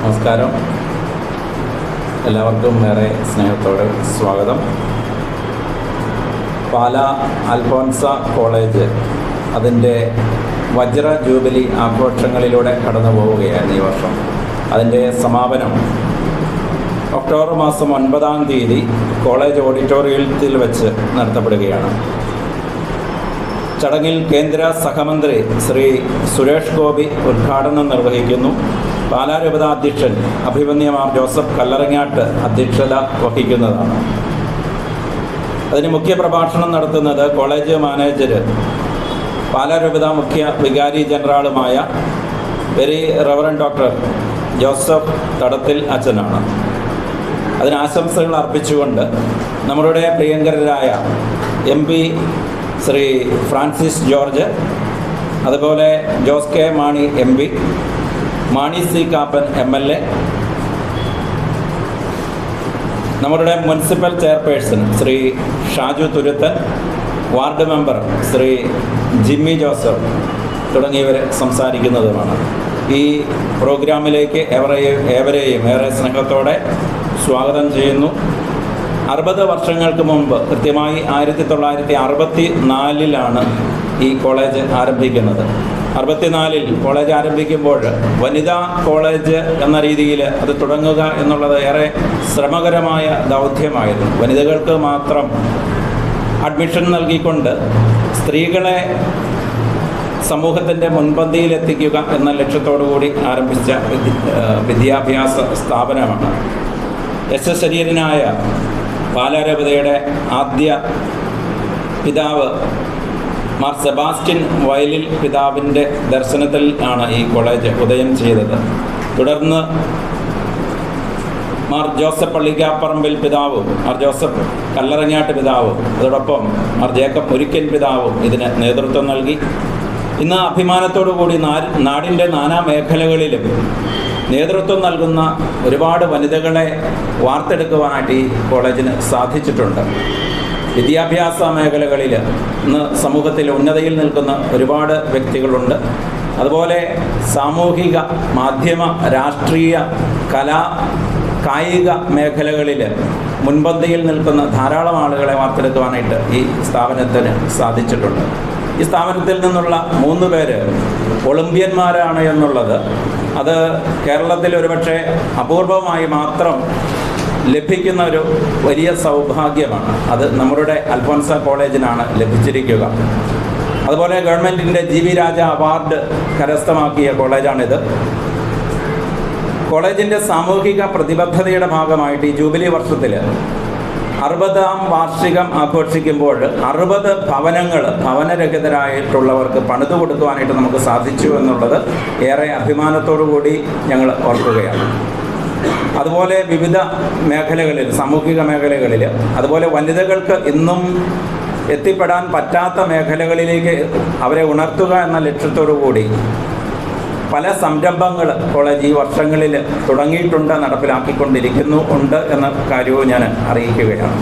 നമസ്കാരം. എല്ലാവർക്കും ഏറെ സ്നേഹത്തോടെ സ്വാഗതം. പാലാ അൽഫോൻസ കോളേജ് അതിൻ്റെ വജ്ര ജൂബിലി ആഘോഷങ്ങളിലൂടെ കടന്നു പോവുകയാണ് ഈ വർഷം. അതിൻ്റെ സമാപനം ഒക്ടോബർ മാസം 9-ാം തീയതി കോളേജ് ഓഡിറ്റോറിയത്തിൽ വെച്ച് നടത്തപ്പെടുകയാണ്. ചടങ്ങിൽ കേന്ദ്ര സഹമന്ത്രി ശ്രീ സുരേഷ് ഗോപി ഉദ്ഘാടനം നിർവഹിക്കുന്നു. പാലാ രൂപത അധ്യക്ഷൻ അഭിമന്യ മാർ ജോസഫ് കല്ലറങ്ങാട്ട് അധ്യക്ഷത വഹിക്കുന്നതാണ്. അതിന് മുഖ്യ പ്രഭാഷണം നടത്തുന്നത് കോളേജ് മാനേജർ പാലാ രൂപത മുഖ്യ വികാരി ജനറാളുമായ വെരി റവറൻഡ് ഡോക്ടർ ജോസഫ് തടത്തിൽ അച്ഛനാണ്. അതിന് ആശംസകൾ അർപ്പിച്ചുകൊണ്ട് നമ്മളുടെ പ്രിയങ്കരരായ MP ശ്രീ ഫ്രാൻസിസ് ജോർജ്, അതുപോലെ Jose K Mani MP, Mani C Kappan MLA, നമ്മുടെ municipal chairperson Shri Shaju Thuruthan, ward member Shri Jimmy Joseph തുടങ്ങിയവർ സംസാരിക്കുന്നതുമാണ്. ഈ പ്രോഗ്രാമിലേക്ക് ഏവരെയും ഏറെ സ്നേഹത്തോടെ സ്വാഗതം ചെയ്യുന്നു. 60 വർഷങ്ങൾക്ക് മുമ്പ്, കൃത്യമായി 1964-ലാണ് ഈ കോളേജ് ആരംഭിക്കുന്നത്. 64-ൽ കോളേജ് ആരംഭിക്കുമ്പോൾ വനിതാ കോളേജ് എന്ന രീതിയിൽ അത് തുടങ്ങുക എന്നുള്ളത് ഏറെ ശ്രമകരമായ ദൗത്യമായിരുന്നു. വനിതകൾക്ക് മാത്രം അഡ്മിഷൻ നൽകിക്കൊണ്ട് സ്ത്രീകളെ സമൂഹത്തിൻ്റെ മുൻപന്തിയിലെത്തിക്കുക എന്ന ലക്ഷ്യത്തോടു കൂടി ആരംഭിച്ച വിദ്യാഭ്യാസ സ്ഥാപനമാണ്. യശസ്വരീയനായ പാലാ രൂപതയുടെ ആദ്യ പിതാവ് മാർ സെബാസ്റ്റ്യൻ വയലിൽ പിതാവിൻ്റെ ദർശനത്തിൽ ആണ് ഈ കോളേജ് ഉദയം ചെയ്തത്. തുടർന്ന് മാർ ജോസഫ് പള്ളിക്കാപ്പറമ്പിൽ പിതാവും മാർ ജോസഫ് കല്ലറങ്ങാട്ട് പിതാവും അതോടൊപ്പം മാർ ജേക്കബ് മുരിക്കൻ പിതാവും ഇതിന് നേതൃത്വം നൽകി. ഇന്ന് അഭിമാനത്തോടു കൂടി നാടിൻ്റെ നാനാ മേഖലകളിലും നേതൃത്വം നൽകുന്ന ഒരുപാട് വനിതകളെ വാർത്തെടുക്കുവാനായിട്ട് ഈ കോളേജിന് സാധിച്ചിട്ടുണ്ട്. വിദ്യാഭ്യാസ മേഖലകളിൽ ഇന്ന് സമൂഹത്തിൽ ഉന്നതയിൽ നിൽക്കുന്ന ഒരുപാട് വ്യക്തികളുണ്ട്. അതുപോലെ സാമൂഹിക, മാധ്യമ, രാഷ്ട്രീയ, കലാ, കായിക മേഖലകളിൽ മുൻപന്തിയിൽ നിൽക്കുന്ന ധാരാളം ആളുകളെ വാർത്തെടുക്കുവാനായിട്ട് ഈ സ്ഥാപനത്തിന് സാധിച്ചിട്ടുണ്ട്. ഈ സ്ഥാപനത്തിൽ നിന്നുള്ള 3 പേര് ഒളിമ്പ്യന്മാരാണ് എന്നുള്ളത് അത് കേരളത്തിൽ ഒരുപക്ഷെ അപൂർവമായി മാത്രം ലഭിക്കുന്ന ഒരു വലിയ സൗഭാഗ്യമാണ്. അത് നമ്മുടെ അൽഫോൻസ കോളേജിനാണ് ലഭിച്ചിരിക്കുക. അതുപോലെ ഗവൺമെൻറ്റിൻ്റെ GV രാജ അവാർഡ് കരസ്ഥമാക്കിയ കോളേജാണിത്. കോളേജിൻ്റെ സാമൂഹിക പ്രതിബദ്ധതയുടെ ഭാഗമായിട്ട് ഈ ജൂബിലി വർഷത്തിൽ 60-ാം വാർഷികം ആഘോഷിക്കുമ്പോൾ 60 ഭവനങ്ങൾ ഭവനരഹിതരായിട്ടുള്ളവർക്ക് പണിതു കൊടുക്കുവാനായിട്ട് നമുക്ക് സാധിച്ചു എന്നുള്ളത് ഏറെ അഭിമാനത്തോടു കൂടി ഞങ്ങൾ ഓർക്കുകയാണ്. അതുപോലെ വിവിധ മേഖലകളിൽ, സാമൂഹിക മേഖലകളിൽ, അതുപോലെ വനിതകൾക്ക് ഇന്നും എത്തിപ്പെടാൻ പറ്റാത്ത മേഖലകളിലേക്ക് അവരെ ഉണർത്തുക എന്ന ലക്ഷ്യത്തോടു കൂടി പല സംരംഭങ്ങൾ കോളേജ് ഈ വർഷങ്ങളിൽ തുടങ്ങിയിട്ടുണ്ട്, നടപ്പിലാക്കിക്കൊണ്ടിരിക്കുന്നു എന്ന കാര്യവും ഞാൻ അറിയിക്കുകയാണ്.